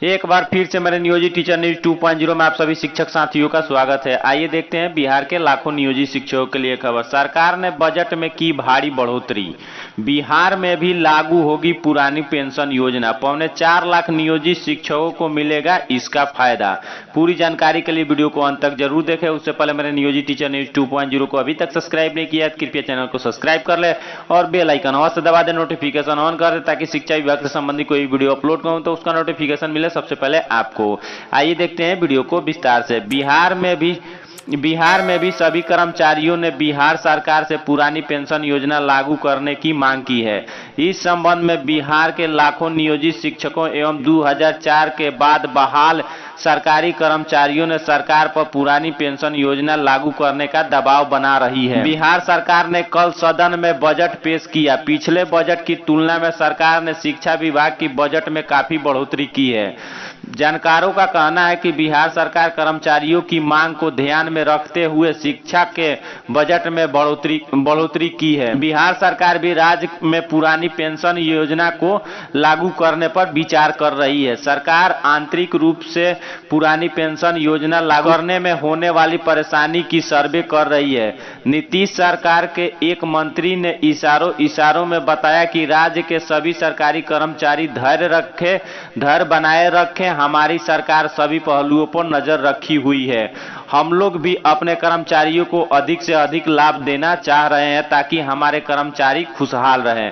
एक बार फिर से मेरे नियोजित टीचर न्यूज 2.0 में आप सभी शिक्षक साथियों का स्वागत है। आइए देखते हैं बिहार के लाखों नियोजित शिक्षकों के लिए खबर। सरकार ने बजट में की भारी बढ़ोतरी, बिहार में भी लागू होगी पुरानी पेंशन योजना। 4.25 लाख नियोजित शिक्षकों को मिलेगा इसका फायदा। पूरी जानकारी के लिए वीडियो को अंत तक जरूर देखें। उससे पहले मेरे नियोजित टीचर न्यूज 2.0 को अभी तक सब्सक्राइब नहीं किया तो कृपया चैनल को सब्सक्राइब कर ले और बेल आइकन अवश्य दबा दे, नोटिफिकेशन ऑन कर दे ताकि शिक्षा विभाग से संबंधित कोई वीडियो अपलोड करूं तो उसका नोटिफिकेशन मिले सबसे पहले आपको। आइए देखते हैं वीडियो को विस्तार से। बिहार में भी सभी कर्मचारियों ने बिहार सरकार से पुरानी पेंशन योजना लागू करने की मांग की है। इस संबंध में बिहार के लाखों नियोजित शिक्षकों एवं 2004 के बाद बहाल सरकारी कर्मचारियों ने सरकार पर पुरानी पेंशन योजना लागू करने का दबाव बना रही है। बिहार सरकार ने कल सदन में बजट पेश किया। पिछले बजट की तुलना में सरकार ने शिक्षा विभाग की बजट में काफी बढ़ोतरी की है। जानकारों का कहना है कि बिहार सरकार कर्मचारियों की मांग को ध्यान में रखते हुए शिक्षा के बजट में बढ़ोतरी की है। बिहार सरकार भी राज्य में पुरानी पेंशन योजना को लागू करने पर विचार कर रही है। सरकार आंतरिक रूप से पुरानी पेंशन योजना लागू करने में होने वाली परेशानी की सर्वे कर रही है। नीतीश सरकार के एक मंत्री ने इशारों में बताया कि राज्य के सभी सरकारी कर्मचारी धैर्य बनाए रखें। हमारी सरकार सभी पहलुओं पर नजर रखी हुई है। हम लोग भी अपने कर्मचारियों को अधिक से अधिक लाभ देना चाह रहे हैं ताकि हमारे कर्मचारी खुशहाल रहें।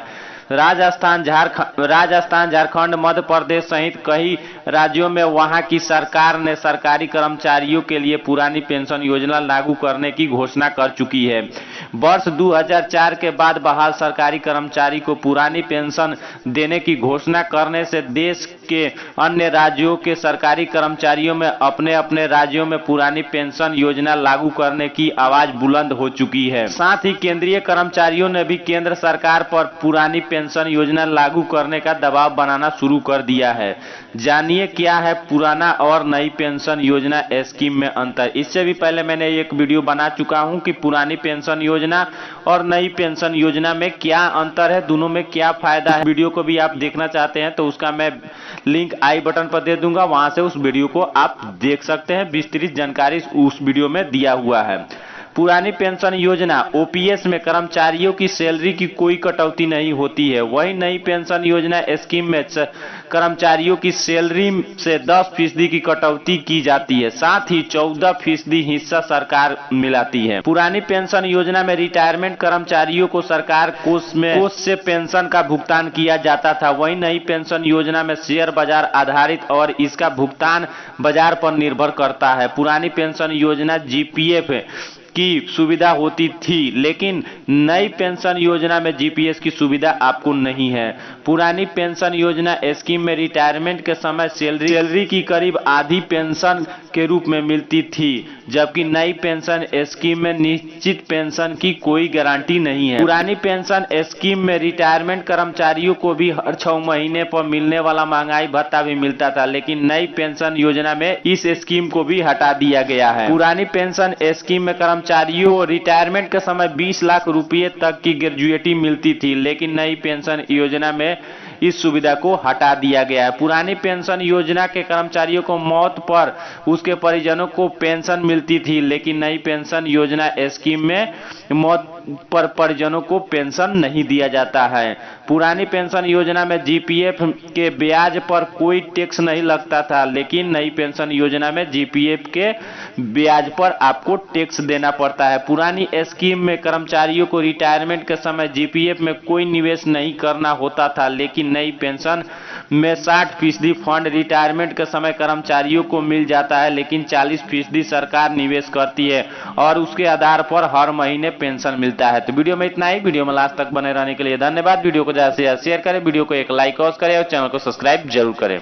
राजस्थान, झारखंड, मध्य प्रदेश सहित कई राज्यों में वहां की सरकार ने सरकारी कर्मचारियों के लिए पुरानी पेंशन योजना लागू करने की घोषणा कर चुकी है। वर्ष 2004 के बाद बहाल सरकारी कर्मचारी को पुरानी पेंशन देने की घोषणा करने से देश के अन्य राज्यों के सरकारी कर्मचारियों में अपने राज्यों में पुरानी पेंशन योजना लागू करने की आवाज बुलंद हो चुकी है। साथ ही केंद्रीय कर्मचारियों ने भी केंद्र सरकार पर पुरानी पेंशन योजना लागू करने का दबाव बनाना शुरू कर दिया है। जानिए क्या है पुराना और नई पेंशन योजना स्कीम में अंतर। इससे भी पहले मैंने एक वीडियो बना चुका हूं कि पुरानी पेंशन योजना और नई पेंशन योजना में क्या अंतर है, दोनों में क्या फायदा है। वीडियो को भी आप देखना चाहते हैं तो उसका मैं लिंक आई बटन पर दे दूंगा, वहां से उस वीडियो को आप देख सकते हैं। विस्तृत जानकारी उस वीडियो में दिया हुआ है। पुरानी पेंशन योजना ओपीएस में कर्मचारियों की सैलरी की कोई कटौती नहीं होती है। वही नई पेंशन योजना स्कीम में कर्मचारियों की सैलरी से 10% की कटौती की जाती है। साथ ही 14% हिस्सा सरकार मिलाती है। पुरानी पेंशन योजना में रिटायरमेंट कर्मचारियों को सरकार कोष से पेंशन का भुगतान किया जाता था। वही नई पेंशन योजना में शेयर बाजार आधारित और इसका भुगतान बाजार पर निर्भर करता है। पुरानी पेंशन योजना जीपीएफ की सुविधा होती थी, लेकिन नई पेंशन योजना में जीपीएस की सुविधा आपको नहीं है। पुरानी पेंशन योजना स्कीम में रिटायरमेंट के समय सैलरी की करीब आधी पेंशन के रूप में मिलती थी, जबकि नई पेंशन स्कीम में निश्चित पेंशन की कोई गारंटी नहीं है। पुरानी पेंशन स्कीम में रिटायरमेंट कर्मचारियों को भी हर 6 महीने पर मिलने वाला महंगाई भत्ता भी मिलता था, लेकिन नई पेंशन योजना में इस स्कीम को भी हटा दिया गया है। पुरानी पेंशन स्कीम में कर्मचारियों को रिटायरमेंट के समय 20 लाख रुपए तक की ग्रेजुएटी मिलती थी, लेकिन नई पेंशन योजना में इस सुविधा को हटा दिया गया है। पुरानी पेंशन योजना के कर्मचारियों को मौत पर उसके परिजनों को पेंशन मिलती थी, लेकिन नई पेंशन योजना स्कीम में मौत पर परिजनों को पेंशन नहीं दिया जाता है। पुरानी पेंशन योजना में जीपीएफ के ब्याज पर कोई टैक्स नहीं लगता था, लेकिन नई पेंशन योजना में जीपीएफ के ब्याज पर आपको टैक्स देना पड़ता है। पुरानी स्कीम में कर्मचारियों को रिटायरमेंट के समय जीपीएफ में कोई निवेश नहीं करना होता था, लेकिन नई पेंशन में 60% फंड रिटायरमेंट के समय कर्मचारियों को मिल जाता है, लेकिन 40% सरकार निवेश करती है और उसके आधार पर हर महीने पेंशन मिलता है। तो वीडियो में इतना ही। वीडियो में लास्ट तक बने रहने के लिए धन्यवाद। वीडियो को ज्यादा से ज्यादा शेयर करें, वीडियो को एक लाइक और करें और चैनल को सब्सक्राइब जरूर करें।